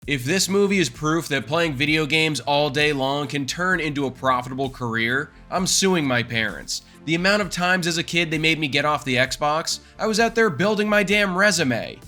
If this movie is proof that playing video games all day long can turn into a profitable career, I'm suing my parents. The amount of times as a kid they made me get off the Xbox, I was out there building my damn resume.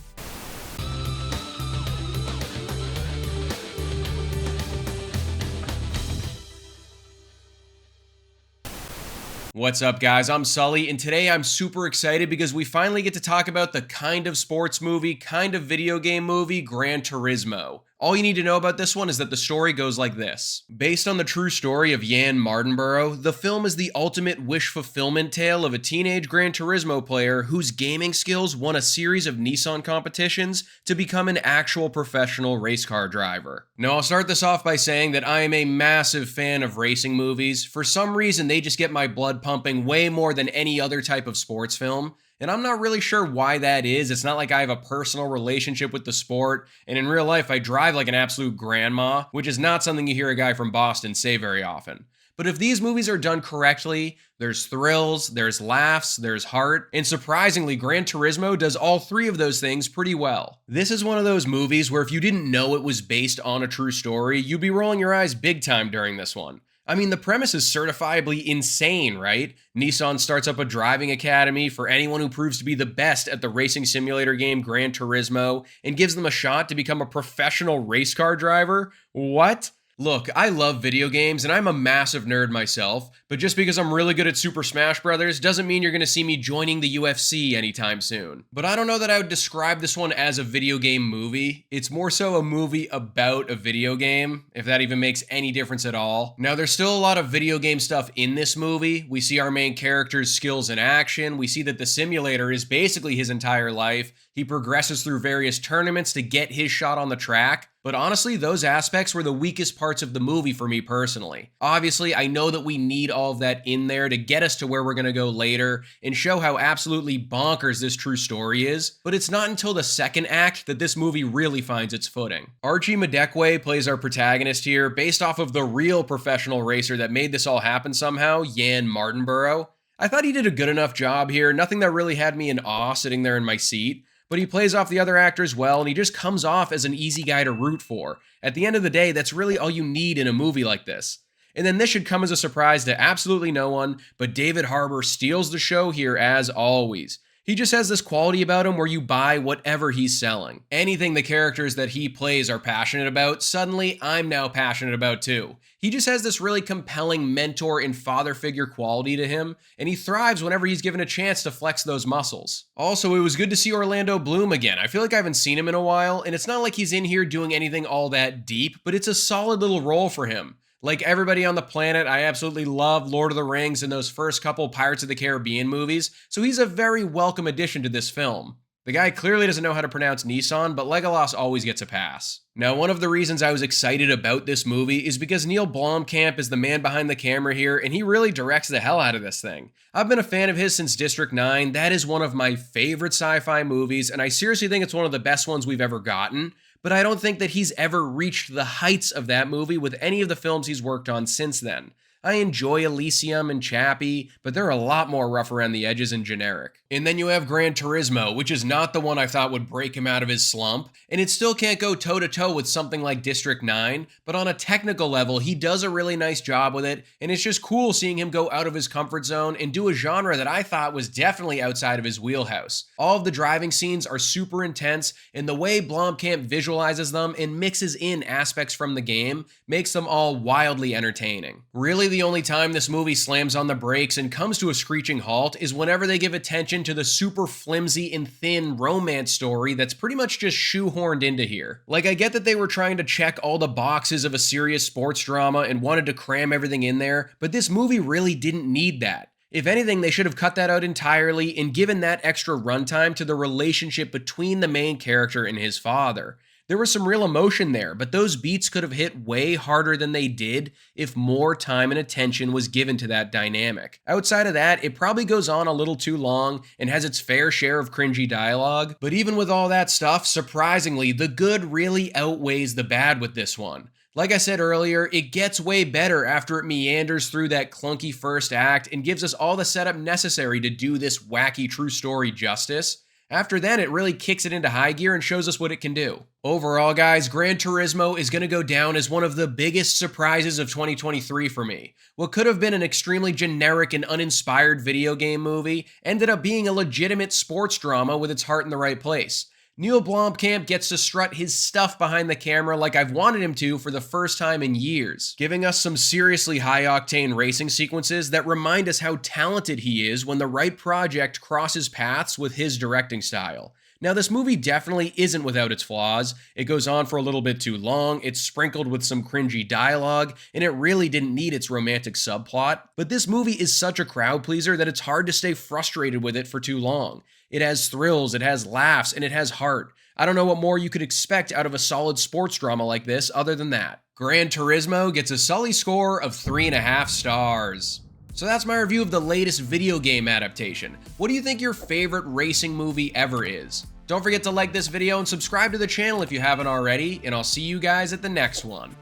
What's up, guys? I'm Sully, and today I'm super excited because we finally get to talk about the kind of sports movie, kind of video game movie, Gran Turismo. All you need to know about this one is that the story goes like this. Based on the true story of Jann Mardenborough, the film is the ultimate wish fulfillment tale of a teenage Gran Turismo player whose gaming skills won a series of Nissan competitions to become an actual professional race car driver. Now, I'll start this off by saying that I am a massive fan of racing movies. For some reason, they just get my blood pumping way more than any other type of sports film. And I'm not really sure why that is. It's not like I have a personal relationship with the sport, and in real life I drive like an absolute grandma, which is not something you hear a guy from Boston say very often. But if these movies are done correctly, there's thrills, there's laughs, there's heart, and surprisingly, Gran Turismo does all three of those things pretty well. This is one of those movies where if you didn't know it was based on a true story, you'd be rolling your eyes big time during this one. I mean, the premise is certifiably insane, right? Nissan starts up a driving academy for anyone who proves to be the best at the racing simulator game Gran Turismo and gives them a shot to become a professional race car driver? What? Look, I love video games and I'm a massive nerd myself, but just because I'm really good at Super Smash Bros. Doesn't mean you're gonna see me joining the UFC anytime soon. But I don't know that I would describe this one as a video game movie. It's more so a movie about a video game, if that even makes any difference at all. Now, there's still a lot of video game stuff in this movie. We see our main character's skills in action. We see that the simulator is basically his entire life. He progresses through various tournaments to get his shot on the track. But honestly, those aspects were the weakest parts of the movie for me personally. Obviously, I know that we need all of that in there to get us to where we're gonna go later and show how absolutely bonkers this true story is, but it's not until the second act that this movie really finds its footing. Archie Madekwe plays our protagonist here based off of the real professional racer that made this all happen somehow, Jann Mardenborough. I thought he did a good enough job here, nothing that really had me in awe sitting there in my seat. But he plays off the other actors well, and he just comes off as an easy guy to root for. At the end of the day, that's really all you need in a movie like this. And then this should come as a surprise to absolutely no one, but David Harbour steals the show here as always. He just has this quality about him where you buy whatever he's selling. Anything the characters that he plays are passionate about, suddenly I'm now passionate about too. He just has this really compelling mentor and father figure quality to him, and he thrives whenever he's given a chance to flex those muscles. Also, it was good to see Orlando Bloom again. I feel like I haven't seen him in a while, and it's not like he's in here doing anything all that deep, but it's a solid little role for him. Like everybody on the planet, I absolutely love Lord of the Rings and those first couple Pirates of the Caribbean movies, so he's a very welcome addition to this film. The guy clearly doesn't know how to pronounce Nissan, but Legolas always gets a pass. Now, one of the reasons I was excited about this movie is because Neil Blomkamp is the man behind the camera here, and he really directs the hell out of this thing. I've been a fan of his since District 9. That is one of my favorite sci-fi movies, and I seriously think it's one of the best ones we've ever gotten. But I don't think that he's ever reached the heights of that movie with any of the films he's worked on since then. I enjoy Elysium and Chappie, but they're a lot more rough around the edges and generic. And then you have Gran Turismo, which is not the one I thought would break him out of his slump, and it still can't go toe-to-toe with something like District 9, but on a technical level, he does a really nice job with it, and it's just cool seeing him go out of his comfort zone and do a genre that I thought was definitely outside of his wheelhouse. All of the driving scenes are super intense, and the way Blomkamp visualizes them and mixes in aspects from the game makes them all wildly entertaining. Really, the only time this movie slams on the brakes and comes to a screeching halt is whenever they give attention to the super flimsy and thin romance story that's pretty much just shoehorned into here. Like, I get that they were trying to check all the boxes of a serious sports drama and wanted to cram everything in there, but this movie really didn't need that. If anything, they should have cut that out entirely and given that extra runtime to the relationship between the main character and his father. There was some real emotion there, but those beats could have hit way harder than they did if more time and attention was given to that dynamic. Outside of that, it probably goes on a little too long and has its fair share of cringy dialogue, but even with all that stuff, surprisingly, the good really outweighs the bad with this one. Like I said earlier, it gets way better after it meanders through that clunky first act and gives us all the setup necessary to do this wacky true story justice. After then, it really kicks it into high gear and shows us what it can do. Overall, guys, Gran Turismo is going to go down as one of the biggest surprises of 2023 for me. What could have been an extremely generic and uninspired video game movie ended up being a legitimate sports drama with its heart in the right place. Neil Blomkamp gets to strut his stuff behind the camera like I've wanted him to for the first time in years, giving us some seriously high-octane racing sequences that remind us how talented he is when the right project crosses paths with his directing style. Now, this movie definitely isn't without its flaws. It goes on for a little bit too long, it's sprinkled with some cringy dialogue, and it really didn't need its romantic subplot. But this movie is such a crowd pleaser that it's hard to stay frustrated with it for too long. It has thrills, it has laughs, and it has heart. I don't know what more you could expect out of a solid sports drama like this other than that. Gran Turismo gets a Sully score of 3.5 stars. So that's my review of the latest video game adaptation. What do you think your favorite racing movie ever is? Don't forget to like this video and subscribe to the channel if you haven't already, and I'll see you guys at the next one.